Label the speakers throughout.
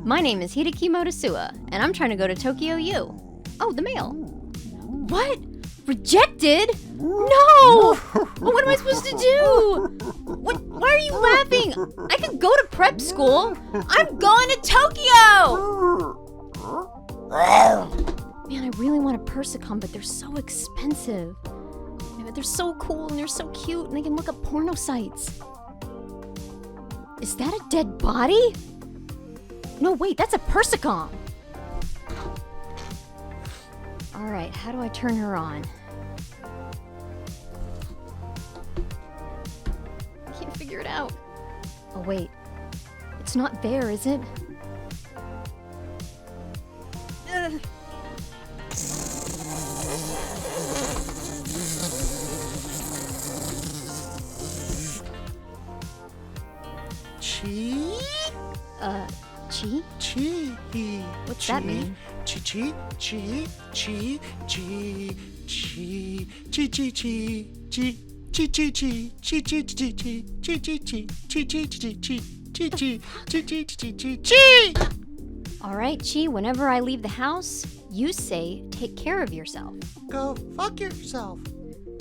Speaker 1: My name is Hideki Motosuwa, and I'm trying to go to Tokyo U. Oh, the mail. What? Rejected? No! What am I supposed to do? What? Why are you laughing? I could go to prep school. I'm going to Tokyo! Man, I really want a Persicom, but they're so expensive. Yeah, but they're so cool and they're so cute, and they can look up porno sites. Is that a dead body? No, wait, that's a Persicom. Alright, how do I turn her on? I can't figure it out. Oh, wait. It's not there, is it? Ugh.
Speaker 2: Chi?
Speaker 1: Chi?
Speaker 2: Chi.
Speaker 1: What's that mean?
Speaker 2: Chi. Chi. Chi. Chi. Chi. Chi. Chi. Chi. Chi. Chi. Chi. Chi. Chi. Chi. Chi.
Speaker 1: Alright, Chi, whenever I leave the house, you say, take care of yourself.
Speaker 2: Go fuck yourself.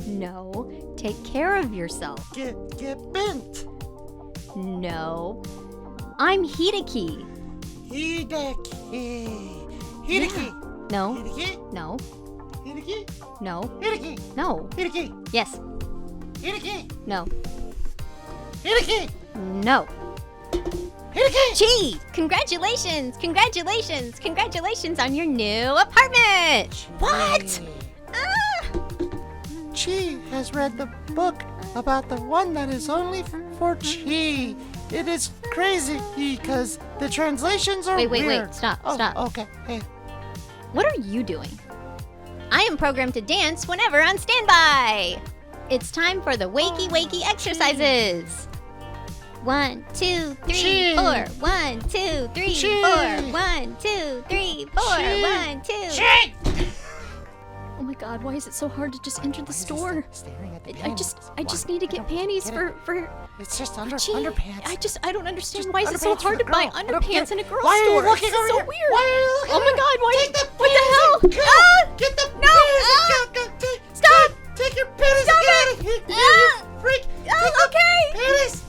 Speaker 1: No, take care of yourself.
Speaker 2: Get bent.
Speaker 1: No. I'm Hideki.
Speaker 2: Hideki.
Speaker 1: Yeah. No.
Speaker 2: Hideki.
Speaker 1: No.
Speaker 2: Hideki.
Speaker 1: No.
Speaker 2: Hideki.
Speaker 1: No.
Speaker 2: Hideki.
Speaker 1: Yes.
Speaker 2: Hideki.
Speaker 1: No.
Speaker 2: Hideki.
Speaker 1: No.
Speaker 2: Hideki.
Speaker 1: Chi! Congratulations! Congratulations! Congratulations on your new apartment! What? Ah!
Speaker 2: Chi has read the book about the one that is only for Chi. It is crazy because the translations are
Speaker 1: Wait,
Speaker 2: weird.
Speaker 1: stop.
Speaker 2: Okay. Hey.
Speaker 1: What are you doing? I am programmed to dance whenever on standby! It's time for the wakey exercises! 1, 2, 3, 4. 1, 2, 3, 4. 1, 2, 3, 4. 1, 2.
Speaker 2: Chi!
Speaker 1: Oh my god, why is it so hard to just enter the store?
Speaker 2: Staring at the
Speaker 1: I just need to get panties for
Speaker 2: It's just
Speaker 1: Chi.
Speaker 2: underpants.
Speaker 1: I don't understand.
Speaker 2: Just
Speaker 1: Why is it so
Speaker 2: underpants for
Speaker 1: hard
Speaker 2: the
Speaker 1: to buy
Speaker 2: girl. I don't
Speaker 1: underpants
Speaker 2: care.
Speaker 1: in a girl's
Speaker 2: Why are you
Speaker 1: store?
Speaker 2: looking
Speaker 1: This is
Speaker 2: over
Speaker 1: so
Speaker 2: here?
Speaker 1: weird.
Speaker 2: Why are you looking
Speaker 1: Oh my
Speaker 2: over
Speaker 1: god, why?
Speaker 2: Take the
Speaker 1: What the
Speaker 2: panties
Speaker 1: hell?
Speaker 2: and go.
Speaker 1: Ah!
Speaker 2: Get the
Speaker 1: No!
Speaker 2: panties and go.
Speaker 1: Stop!
Speaker 2: Take your panties
Speaker 1: Stop
Speaker 2: and get
Speaker 1: it!
Speaker 2: out of here.
Speaker 1: Ah!
Speaker 2: You freak.
Speaker 1: Oh, okay!
Speaker 2: Panties.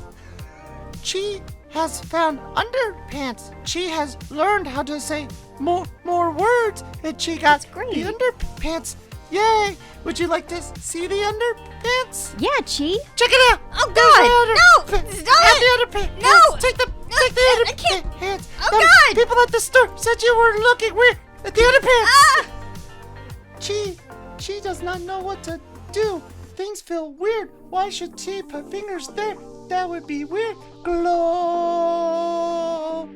Speaker 2: Chi has found underpants. Chi has learned how to say more words, and she got
Speaker 1: That's great.
Speaker 2: the underpants. Yay! Would you like to see the underpants?
Speaker 1: Yeah, Chi.
Speaker 2: Check it out.
Speaker 1: Oh
Speaker 2: There's
Speaker 1: god!
Speaker 2: the
Speaker 1: No! Stop
Speaker 2: Have
Speaker 1: it!
Speaker 2: the underpants.
Speaker 1: No!
Speaker 2: Take the
Speaker 1: I
Speaker 2: underpants.
Speaker 1: can't. Oh,
Speaker 2: Them
Speaker 1: God!
Speaker 2: People at the store said you were looking weird at the underpants.
Speaker 1: Ah!
Speaker 2: Chi does not know what to do. Things feel weird. Why should Chi put fingers there? That would be weird. Glow.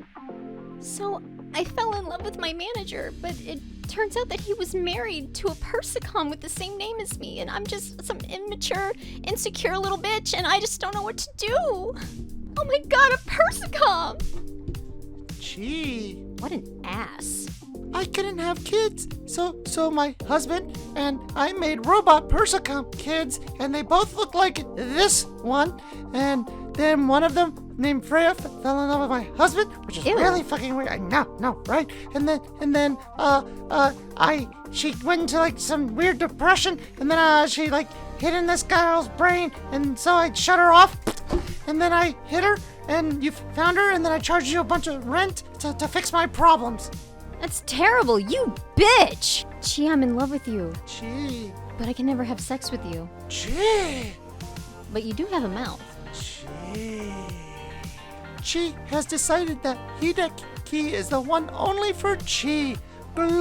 Speaker 1: So, I fell in love with my manager, but it turns out that he was married to a Persicom with the same name as me, and I'm just some immature, insecure little bitch, and I just don't know what to do. Oh my god, a Persicom!
Speaker 2: Chi.
Speaker 1: What an ass.
Speaker 2: I couldn't have kids, so my husband and I made robot Persicom kids, and they both look like this one. And then one of them, named Freya, fell in love with my husband, which is
Speaker 1: Ew.
Speaker 2: really fucking weird. I know, right? And then she went into like some weird depression, and then she like hid in this girl's brain, and so I shut her off, and then I hit her, and you found her, and then I charged you a bunch of rent to fix my problems.
Speaker 1: That's terrible, you bitch! Chi, I'm in love with you,
Speaker 2: Chi.
Speaker 1: but I can never have sex with you.
Speaker 2: Chi.
Speaker 1: But you do have a mouth.
Speaker 2: Chi has decided that Hideki is the one only for Chi. Glow.